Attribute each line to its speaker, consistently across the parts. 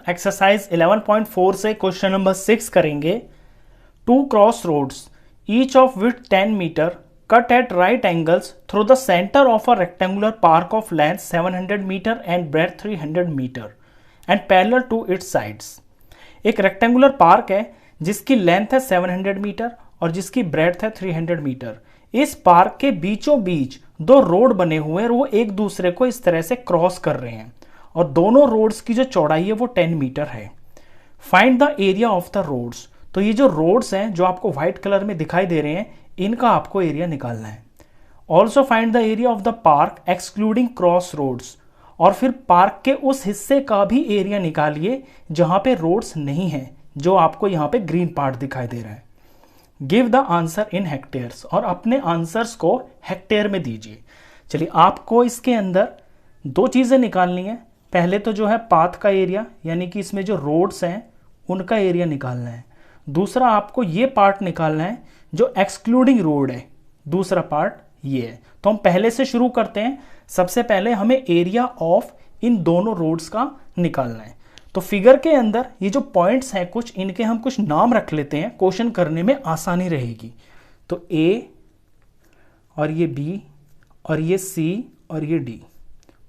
Speaker 1: Exercise 11.4 से question number 6 करेंगे। Two cross roads each of with 10 metre cut at right angles through the centre of a rectangular park of length 700 metre and breadth 300 metre and parallel to its sides. एक rectangular park है जिसकी length है 700 metre और जिसकी breath है 300 metre. इस park के बीचों बीच दो रोड बने हुए हैं और वो एक दूसरे को इस तरह से क्रॉस कर रहे हैं और दोनों रोड्स की जो चौड़ाई है वो 10 मीटर है। Find the area of the roads. तो ये जो रोड्स हैं जो आपको व्हाइट कलर में दिखाई दे रहे हैं, इनका आपको एरिया निकालना है। Also find the area of the park excluding cross roads. और फिर पार्क के उस हिस्से का भी एरिया निकालिए जहां पे रोड्स नहीं है, जो आपको यहाँ पे ग्रीन पार्ट दिखाई दे रहा है। Give the answer in hectares, और अपने आंसर्स को हेक्टेयर में दीजिए। चलिए, आपको इसके अंदर दो चीजें निकालनी है। पहले तो जो है पाथ का एरिया, यानी कि इसमें जो रोड्स हैं उनका एरिया निकालना है। दूसरा आपको ये पार्ट निकालना है जो एक्सक्लूडिंग रोड है, दूसरा पार्ट ये है। तो हम पहले से शुरू करते हैं। सबसे पहले हमें एरिया ऑफ इन दोनों रोड्स का निकालना है। तो फिगर के अंदर ये जो पॉइंट्स हैं कुछ, इनके हम कुछ नाम रख लेते हैं, क्वेश्चन करने में आसानी रहेगी। तो ए और ये बी और ये सी और ये डी,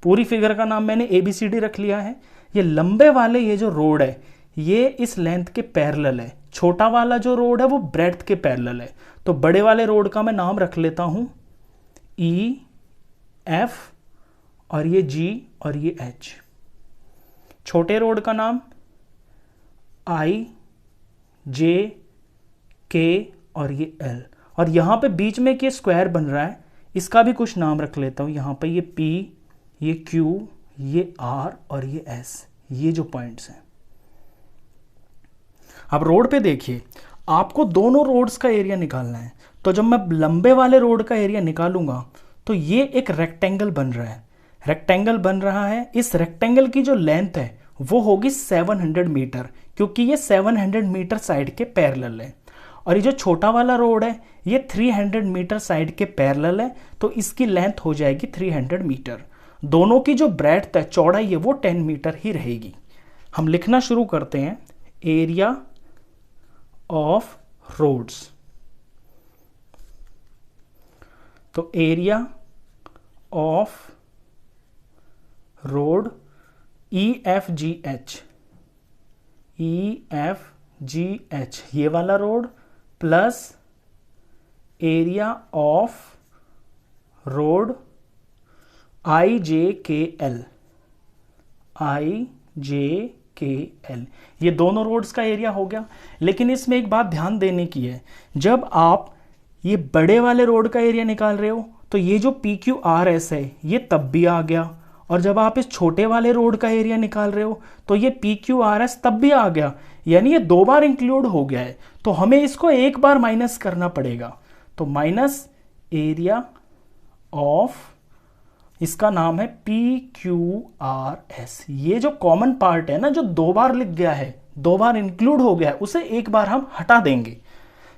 Speaker 1: पूरी फिगर का नाम मैंने ABCD रख लिया है। ये लंबे वाले ये जो रोड है ये इस लेंथ के पैरेलल है, छोटा वाला जो रोड है वो ब्रेड्थ के पैरेलल है। तो बड़े वाले रोड का मैं नाम रख लेता हूं EF और ये G और ये H। छोटे रोड का नाम I J K और ये L। और यहां पे बीच में एक स्क्वायर बन रहा है, इसका भी कुछ नाम रख लेता हूं। यहां पे ये P, ये Q, ये R और ये S, ये जो पॉइंट्स हैं। अब रोड पे देखिए, आपको दोनों रोड्स का एरिया निकालना है। तो जब मैं लंबे वाले रोड का एरिया निकालूंगा तो ये एक रेक्टेंगल बन रहा है। रेक्टेंगल बन रहा है, इस रेक्टेंगल की जो लेंथ है वो होगी 700 मीटर, क्योंकि ये 700 मीटर साइड के पैरेलल है। और ये जो छोटा वाला रोड है ये 300 मीटर साइड के पैरेलल है, तो इसकी लेंथ हो जाएगी 300 मीटर। दोनों की जो ब्रेड्थ है, चौड़ाई है, वो 10 मीटर ही रहेगी। हम लिखना शुरू करते हैं। Area of roads. तो एरिया ऑफ रोड EFGH, ये वाला road plus area of road IJKL, ये दोनों रोड्स का एरिया हो गया। लेकिन इसमें एक बात ध्यान देने की है, जब आप ये बड़े वाले रोड का एरिया निकाल रहे हो तो ये जो PQRS है ये तब भी आ गया, और जब आप इस छोटे वाले रोड का एरिया निकाल रहे हो तो ये PQRS तब भी आ गया, यानी ये दो बार इंक्लूड हो गया है। तो हमें इसको एक बार माइनस करना पड़ेगा। तो माइनस एरिया ऑफ, इसका नाम है PQRS। ये जो कॉमन पार्ट है ना, जो दो बार लिख गया है, दो बार इंक्लूड हो गया है, उसे एक बार हम हटा देंगे।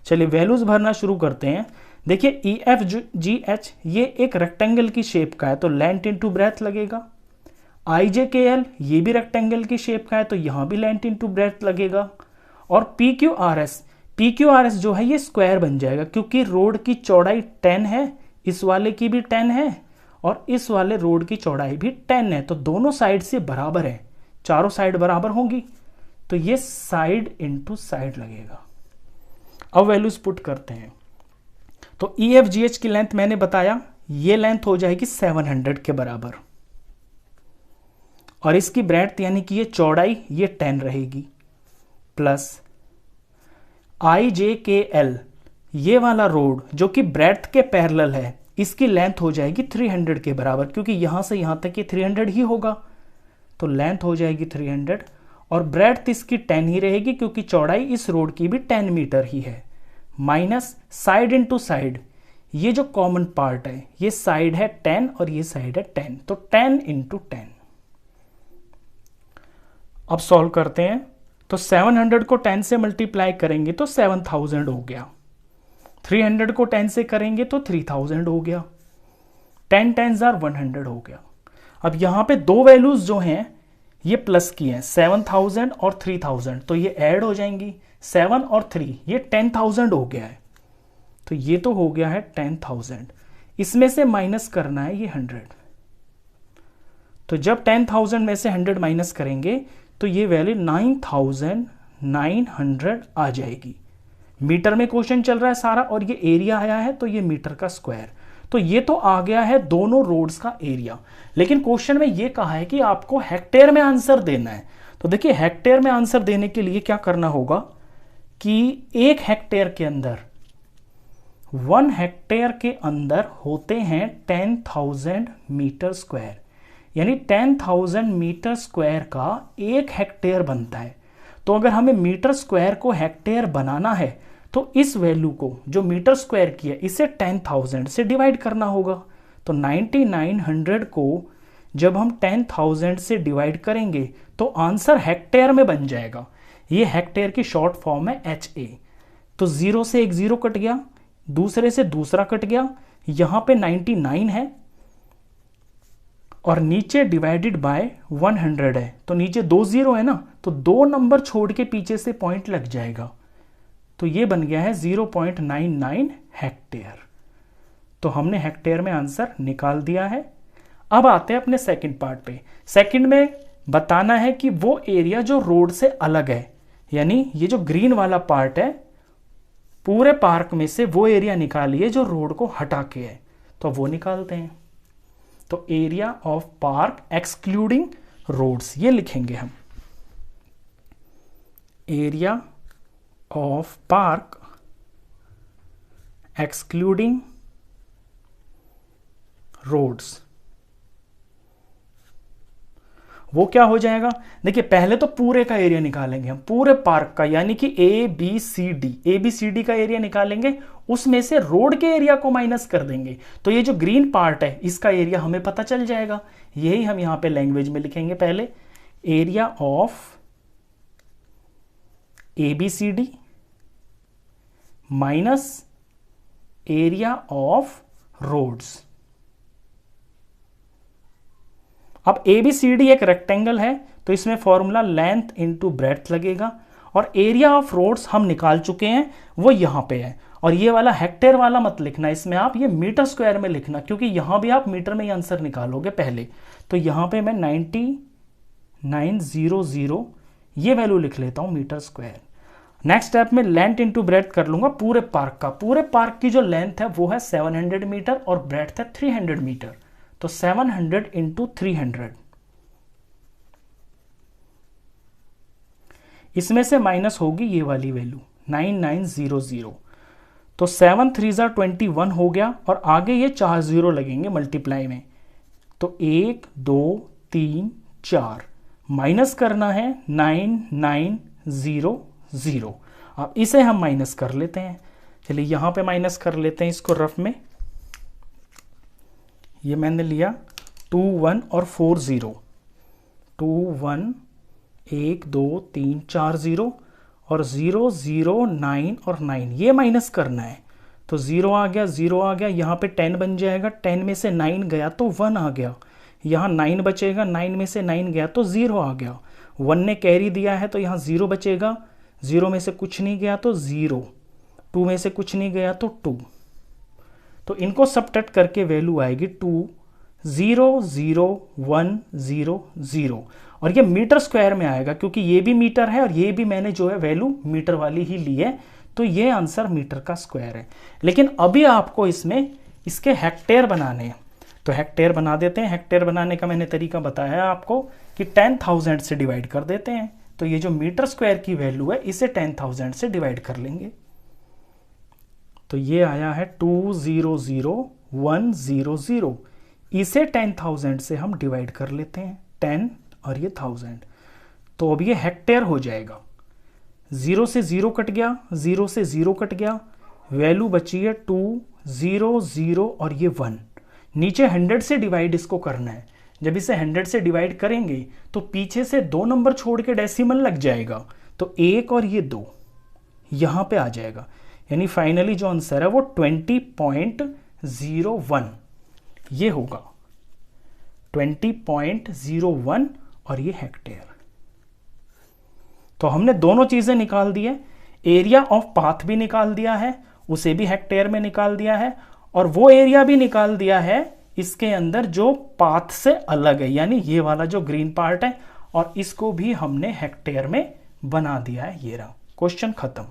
Speaker 1: चलिए वैल्यूज भरना शुरू करते हैं। देखिए EFGH ये एक रेक्टेंगल की शेप का है, तो लेंथ इंटू ब्रेथ लगेगा। IJKL ये भी रेक्टेंगल की शेप का है, तो यहां भी लेंथ इंटू ब्रेथ लगेगा। और PQRS जो है ये स्क्वायर बन जाएगा, क्योंकि रोड की चौड़ाई 10 है, इस वाले की भी 10 है और इस वाले रोड की चौड़ाई भी 10 है, तो दोनों साइड से बराबर है, चारों साइड बराबर होंगी, तो ये साइड इंटू साइड लगेगा। अब वैल्यूज पुट करते हैं। तो EFGH की लेंथ मैंने बताया, ये लेंथ हो जाएगी 700 के बराबर, और इसकी ब्रेड्थ यानी कि ये चौड़ाई ये 10 रहेगी, प्लस IJKL ये वाला रोड जो कि ब्रेड्थ के पैरेलल है, इसकी लेंथ हो जाएगी 300 के बराबर, क्योंकि यहां से यहां तक ये 300 ही होगा, तो लेंथ हो जाएगी 300 और ब्रेड्थ इसकी 10 ही रहेगी, क्योंकि चौड़ाई इस रोड की भी 10 मीटर ही है। माइनस साइड इंटू साइड, ये जो कॉमन पार्ट है ये साइड है 10 और ये साइड है 10, तो 10 इंटू 10। अब सॉल्व करते हैं। तो 700 को 10 से मल्टीप्लाई करेंगे तो 7000 हो गया, 300 को 10 से करेंगे तो 3000 हो गया, 10 10s are 100 हो गया। अब यहां पे दो वैल्यूज जो हैं ये प्लस की हैं 7000 और 3000, तो ये ऐड हो जाएंगी 7 और 3, ये 10,000 हो गया है। तो ये तो हो गया है 10,000, इसमें से माइनस करना है ये 100। तो जब 10,000 में से 100 माइनस करेंगे तो ये वैल्यू 9,900 आ जाएगी। मीटर में क्वेश्चन चल रहा है सारा, और ये एरिया आया है तो ये मीटर का स्क्वायर। तो ये तो आ गया है दोनों रोड्स का एरिया। लेकिन क्वेश्चन में ये कहा है कि आपको हेक्टेयर में आंसर देना है। तो देखिए हेक्टेयर में आंसर देने के लिए क्या करना होगा कि 1 हेक्टेयर के अंदर, 1 हेक्टेयर के अंदर होते हैं 10,000 मीटर स्क्वायर, यानी 10,000 मीटर स्क्वायर का 1 हेक्टेयर बनता है। तो अगर हमें मीटर स्क्वायर को हेक्टेयर बनाना है तो इस वैल्यू को जो मीटर स्क्वायर की है इसे 10,000 से डिवाइड करना होगा। तो 9,900 को जब हम 10,000 से डिवाइड करेंगे तो आंसर हेक्टेयर में बन जाएगा। ये हेक्टेयर की शॉर्ट फॉर्म है HA। तो 0 से एक 0 कट गया, दूसरे से दूसरा कट गया, यहां पे 99 है और नीचे डिवाइडेड बाय 100 है, तो नीचे 2 0 है ना, तो 2 नंबर छोड़ के पीछे से पॉइंट लग जाएगा। तो ये बन गया है 0.99 हेक्टेयर। तो हमने हेक्टेयर में आंसर निकाल दिया है। अब आते हैं अपने सेकंड पार्ट पे। सेकंड में बताना है कि वो एरिया जो रोड से अलग है, यानी ये जो ग्रीन वाला पार्ट है पूरे पार्क में से वो एरिया निकालिए जो रोड को हटा के है। तो वो निकालते हैं। तो area of park excluding roads, ये लिखेंगे हम। Area of park excluding roads, वो क्या हो जाएगा? देखिए पहले तो पूरे का एरिया निकालेंगे हम, पूरे पार्क का, यानी कि ABCD का एरिया निकालेंगे, उसमें से रोड के एरिया को माइनस कर देंगे। तो ये जो ग्रीन पार्ट है इसका एरिया हमें पता चल जाएगा। यही हम यहां पे लैंग्वेज में लिखेंगे। पहले area of ABCD minus area of roads. अब ABCD एक रेक्टेंगल है तो इसमें फॉर्मूला लेंथ इनटू ब्रेड्थ लगेगा, और एरिया ऑफ रोड्स हम निकाल चुके हैं, वो यहां पे है। और ये वाला हेक्टेयर वाला मत लिखना, इसमें आप ये मीटर स्क्वायर में लिखना, क्योंकि यहां भी आप मीटर में ही आंसर निकालोगे पहले। तो यहां पे मैं 9,900 ये वैल्यू लिख लेता हूं मीटर स्क्वायर। नेक्स्ट स्टेप में लेंथ इनटू ब्रेड्थ कर लूंगा पूरे पार्क का। पूरे पार्क की जो लेंथ है वो है 700 मीटर और ब्रेड्थ है 300 मीटर। तो 700 इंटू 300, इसमें से माइनस होगी ये वाली वैल्यू 9,900। तो 7 3 21 हो गया, और आगे ये 4 0 लगेंगे मल्टीप्लाई में। तो 1 2 3 4 माइनस करना है 9,900। अब इसे हम माइनस कर लेते हैं। चलिए यहां पे माइनस कर लेते हैं इसको रफ में। ये मैंने लिया 2 1 और 4 0, 2 1 1 2 3 4 0 और 0 0 9 और 9, ये माइनस करना है। तो 0 आ गया, 0 आ गया, यहाँ पे 10 बन जाएगा, 10 में से 9 गया तो 1 आ गया, यहाँ 9 बचेगा, 9 में से 9 गया तो 0 आ गया, 1 ने कैरी दिया है तो यहाँ 0 बचेगा, 0 में से कुछ नहीं गया तो 0, 2 में से कुछ नहीं गया तो 2। तो इनको सबट्रैक्ट करके वैल्यू आएगी 2 0 0 1 0 0, और ये मीटर स्क्वायर में आएगा क्योंकि ये भी मीटर है और ये भी मैंने जो है वैल्यू मीटर वाली ही ली है। तो ये आंसर मीटर का स्क्वायर है। लेकिन अभी आपको इसमें इसके हेक्टेयर बनाने हैं, तो हेक्टेयर बना देते हैं। हेक्टेयर बनाने का मैंने तरीका बताया आपको कि 10,000 से डिवाइड कर देते हैं। तो ये जो मीटर स्क्वायर की वैल्यू है इसे 10,000 से डिवाइड कर लेंगे। तो ये आया है 2,0,0,1,0,0, इसे 10,000 से हम डिवाइड कर लेते हैं, 10 और ये 1000। तो अब ये हेक्टेयर हो जाएगा। 0 से 0 कट गया, 0 से 0 कट गया, वैल्यू बची है 2,0,0 और ये 1। नीचे 100 से डिवाइड इसको करना है। जब इसे 100 से डिवाइड करेंगे तो पीछे से 2 नंबर छोड़ के डेसिमल लग जाएगा, तो 1 और ये 2 यहां पे आ जाएगा। यानी फाइनली जो आंसर है वो 20.01 ये होगा, 20.01, और ये हेक्टेयर। तो हमने दोनों चीजें निकाल दी है, एरिया ऑफ पाथ भी निकाल दिया है, उसे भी हेक्टेयर में निकाल दिया है, और वो एरिया भी निकाल दिया है इसके अंदर जो पाथ से अलग है, यानी ये वाला जो ग्रीन पार्ट है, और इसको भी हमने हेक्टेयर में बना दिया है। ये रहा, क्वेश्चन खत्म।